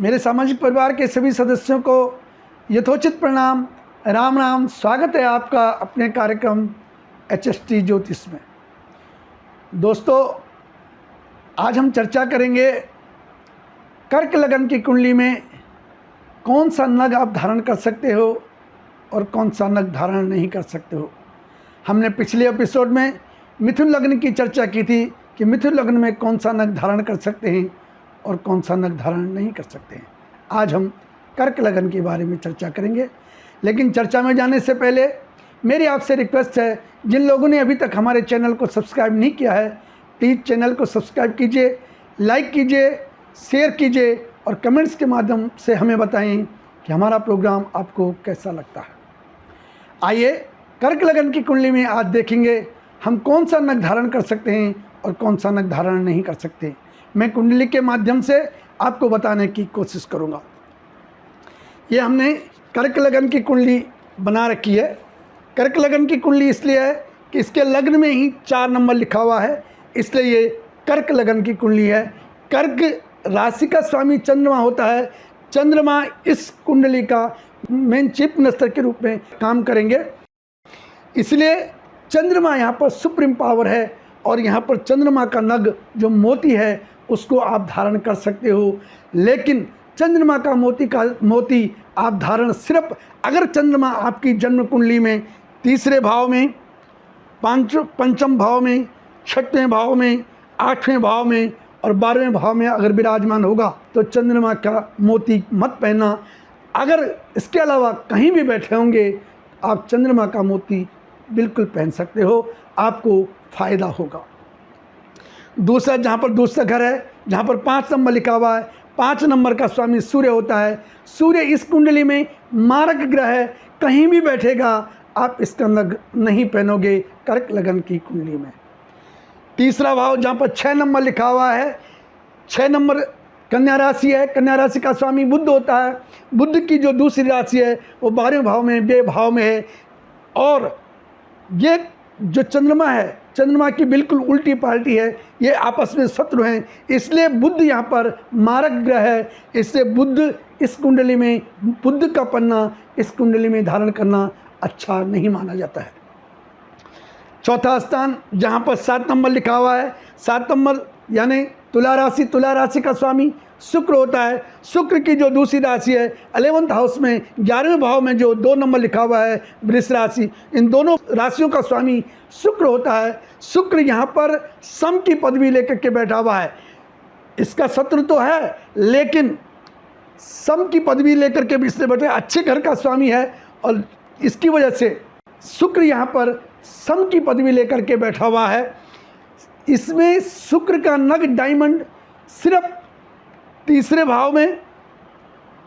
मेरे सामाजिक परिवार के सभी सदस्यों को यथोचित प्रणाम, राम राम। स्वागत है आपका अपने कार्यक्रम HST ज्योतिष में। दोस्तों, आज हम चर्चा करेंगे कर्क लगन की कुंडली में कौन सा नग आप धारण कर सकते हो और कौन सा नग धारण नहीं कर सकते हो। हमने पिछले एपिसोड में मिथुन लग्न की चर्चा की थी कि मिथुन लग्न में कौन सा नग धारण कर सकते हैं और कौन सा नग धारण नहीं कर सकते हैं। आज हम कर्क लगन के बारे में चर्चा करेंगे, लेकिन चर्चा में जाने से पहले मेरी आपसे रिक्वेस्ट है, जिन लोगों ने अभी तक हमारे चैनल को सब्सक्राइब नहीं किया है, प्लीज़ चैनल को सब्सक्राइब कीजिए, लाइक कीजिए, शेयर कीजिए और कमेंट्स के माध्यम से हमें बताएं कि हमारा प्रोग्राम आपको कैसा लगता है। आइए कर्क लगन की कुंडली में आज देखेंगे हम कौन सा नग धारण कर सकते हैं और कौन सा नग धारण नहीं कर सकते। मैं कुंडली के माध्यम से आपको बताने की कोशिश करूंगा। ये हमने कर्क लगन की कुंडली बना रखी है। कर्क लगन की कुंडली इसलिए है कि इसके लग्न में ही 4 नंबर लिखा हुआ है, इसलिए ये कर्क लगन की कुंडली है। कर्क राशि का स्वामी चंद्रमा होता है। चंद्रमा इस कुंडली का मेन चीफ मिनिस्टर के रूप में काम करेंगे, इसलिए चंद्रमा यहाँ पर सुप्रीम पावर है और यहाँ पर चंद्रमा का नग जो मोती है उसको आप धारण कर सकते हो। लेकिन चंद्रमा का मोती आप धारण सिर्फ अगर चंद्रमा आपकी जन्म कुंडली में 3रे भाव में, 5वें भाव में, 6वें भाव में, 8वें भाव में और 12वें भाव में अगर विराजमान होगा तो चंद्रमा का मोती मत पहनना। अगर इसके अलावा कहीं भी बैठे होंगे आप चंद्रमा का मोती बिल्कुल पहन सकते हो, आपको फ़ायदा होगा। दूसरा, जहाँ पर दूसरा घर है, जहाँ पर 5 नंबर लिखा हुआ है, 5 नंबर का स्वामी सूर्य होता है। सूर्य इस कुंडली में मारक ग्रह है, कहीं भी बैठेगा आप इसका नग नहीं पहनोगे कर्क लगन की कुंडली में। तीसरा भाव जहाँ पर 6 नंबर लिखा हुआ है, 6 नंबर कन्या राशि है। कन्या राशि का स्वामी बुध होता है। बुध की जो दूसरी राशि है वो 12वें भाव में, व्यय भाव में है। और ये जो चंद्रमा है, चंद्रमा की बिल्कुल उल्टी पाल्टी है, ये आपस में शत्रु हैं, इसलिए बुध यहाँ पर मारक ग्रह है। इससे बुध इस कुंडली में, बुध का पन्ना इस कुंडली में धारण करना अच्छा नहीं माना जाता है। चौथा स्थान जहाँ पर 7 नंबर लिखा हुआ है, 7 नंबर यानी तुला राशि। तुला राशि का स्वामी शुक्र होता है। शुक्र की जो दूसरी राशि है 11th हाउस में, 11वें भाव में जो 2 नंबर लिखा हुआ है वृष राशि, इन दोनों राशियों का स्वामी शुक्र होता है। शुक्र यहाँ पर सम की पदवी लेकर के बैठा हुआ है। इसका शत्रु तो है, लेकिन सम की पदवी लेकर के भी इसने बैठे, अच्छे घर का स्वामी है और इसकी वजह से शुक्र यहाँ पर सम की पदवी लेकर के बैठा हुआ है। इसमें शुक्र का नग डायमंड सिर्फ 3रे भाव में,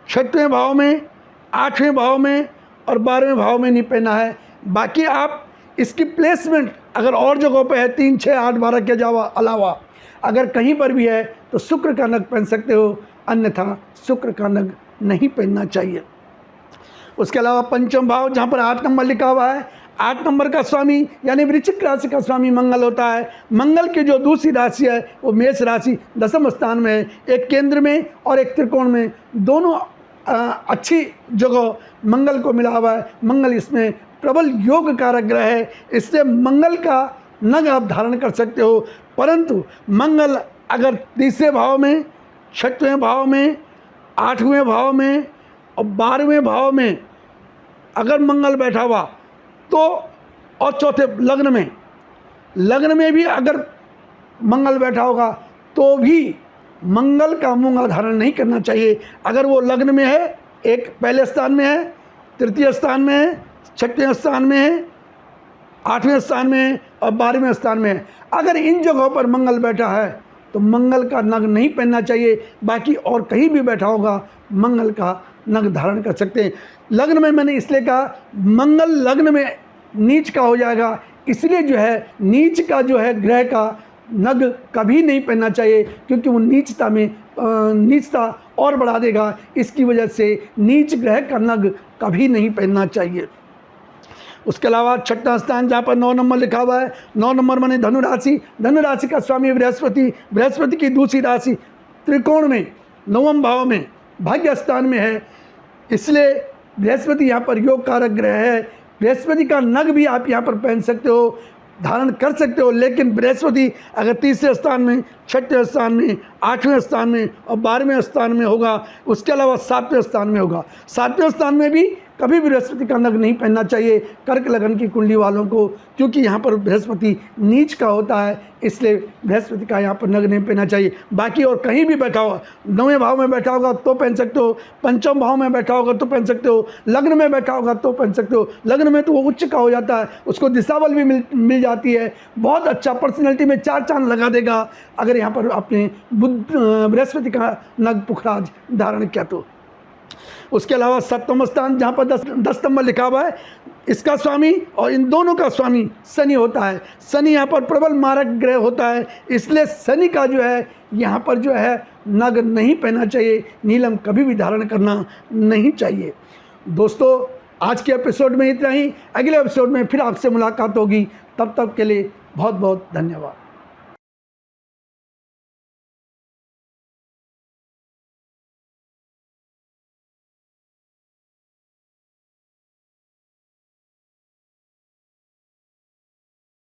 6वें भाव में, 8वें भाव में और 12वें भाव में नहीं पहना है। बाकी आप इसकी प्लेसमेंट अगर और जगहों पे है, 3, 6, 8, 12 के अलावा अगर कहीं पर भी है तो शुक्र का नग पहन सकते हो, अन्यथा शुक्र का नग नहीं पहनना चाहिए। उसके अलावा 5वां भाव जहाँ पर 8 नंबर लिखा हुआ है, 8 नंबर का स्वामी यानी वृश्चिक राशि का स्वामी मंगल होता है। मंगल की जो दूसरी राशि है वो मेष राशि 10वें स्थान में है। एक केंद्र में और एक त्रिकोण में, दोनों अच्छी जगह मंगल को मिला हुआ है। मंगल इसमें प्रबल योग कारक ग्रह है, इससे मंगल का नग आप धारण कर सकते हो। परंतु मंगल अगर 3रे भाव में, 6वें भाव में, 8वें भाव में और 12वें भाव में अगर मंगल बैठा हुआ तो, और चौथे लग्न में भी अगर मंगल बैठा होगा तो भी मंगल का मूंगा धारण नहीं करना चाहिए। अगर वो लग्न में है, एक पहले स्थान में है, 3य स्थान में है, 6वें स्थान में है, 8वें स्थान में है और 12वें स्थान में है, अगर इन जगहों पर मंगल बैठा है तो मंगल का नग नहीं पहनना चाहिए। बाकी और कहीं भी बैठा होगा मंगल का नग धारण कर सकते हैं। लग्न में मैंने इसलिए कहा, मंगल लग्न में नीच का हो जाएगा, इसलिए जो है नीच का जो है ग्रह का नग कभी नहीं पहनना चाहिए, क्योंकि वो नीचता और बढ़ा देगा। इसकी वजह से नीच ग्रह का नग कभी नहीं पहनना चाहिए। उसके अलावा 6वां स्थान जहाँ पर 9 नंबर लिखा हुआ है, 9 नंबर माने धनु राशि। धनु राशि का स्वामी बृहस्पति। बृहस्पति की दूसरी राशि त्रिकोण में 9वें भाव में भाग्य स्थान में है, इसलिए बृहस्पति यहाँ पर योग कारक ग्रह है। बृहस्पति का नग भी आप यहाँ पर पहन सकते हो, धारण कर सकते हो, लेकिन बृहस्पति अगर तीसरे स्थान में, छठवें स्थान में, आठवें स्थान में और 12वें स्थान में होगा, उसके अलावा 7वें स्थान में होगा। 7वें स्थान में भी कभी भी बृहस्पति का नग नहीं पहनना चाहिए कर्क लगन की कुंडली वालों को, क्योंकि यहाँ पर बृहस्पति नीच का होता है, इसलिए बृहस्पति का यहाँ पर नग नहीं पहनना चाहिए। बाकी और कहीं भी बैठा होगा, 9वें भाव में बैठा होगा तो पहन सकते हो, 5वें भाव में बैठा होगा तो पहन सकते हो, लग्न में बैठा होगा तो पहन सकते हो। लग्न में तो वो उच्च का हो जाता है, उसको दिशा बल भी मिल जाती है, बहुत अच्छा, पर्सनैलिटी में 4 चांद लगा देगा अगर यहाँ पर आपने बृहस्पति का नग पुखराज धारण किया तो। उसके अलावा 7वां स्थान जहाँ पर 10 नंबर लिखा हुआ है, इसका स्वामी और इन दोनों का स्वामी शनि होता है। शनि यहाँ पर प्रबल मारक ग्रह होता है, इसलिए शनि का जो है यहाँ पर जो है नग नहीं पहनना चाहिए, नीलम कभी भी धारण करना नहीं चाहिए। दोस्तों, आज के एपिसोड में इतना ही। अगले एपिसोड में फिर आपसे मुलाकात होगी, तब तक के लिए बहुत बहुत धन्यवाद।